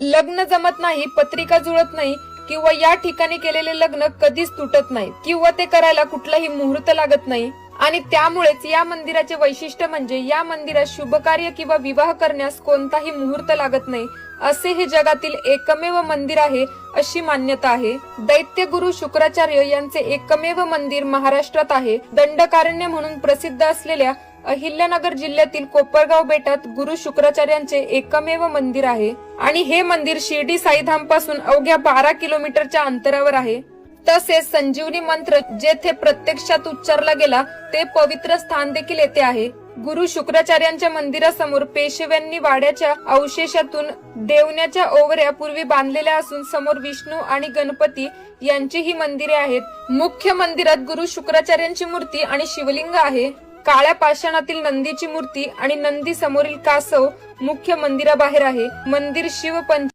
लग्न जमत नाही, पत्रिका जुळत नाही किंवा या ठिकाणी केलेले लग्न कधीच तुटत नाही किंवा ते करायला कुठलाही मुहूर्त लागत नाही। आणि त्यामुळेच या मंदिराचे वैशिष्ट्य म्हणजे या मंदिरात शुभ कार्य किंवा विवाह करण्यास कोणताही मुहूर्त लागत नाही असे हे जगातील एकमेव मंदिर आहे अशी मान्यता आहे। दैत्य गुरु शुक्राचार्य यांचे एकमेव मंदिर महाराष्ट्रात आहे। दंडकारण्य म्हणून प्रसिद्ध असलेल्या अहिल्यानगर जिल्ह्यातील कोपरगाव बेटात गुरु शुक्राचार्यांचे एकमेव मंदिर आहे आणि हे मंदिर शिर्डी साईधाम पासून अवघ्या 12 किलोमीटरच्या अंतरावर आहे। तसेच संजीवनी मंत्र जेथे प्रत्यक्षात उच्चारला गेला ते पवित्र स्थान देखील येथे आहे। गुरु शुक्राचार्यांच्या मंदिरासमोर पेशव्यांनी वाड्याच्या अवशेषातून देवण्याच्या ओवऱ्या पूर्वी बांधलेल्या असून समोर विष्णू आणि गणपती यांची ही मंदिरे आहेत। मुख्य मंदिरात गुरु शुक्राचार्यांची मूर्ती आणि शिवलिंग आहे। काळ्या पाषाणातील नंदीची मूर्ती आणि नंदी समोरील कासव मुख्य मंदिराबाहेर आहे। मंदिर शिव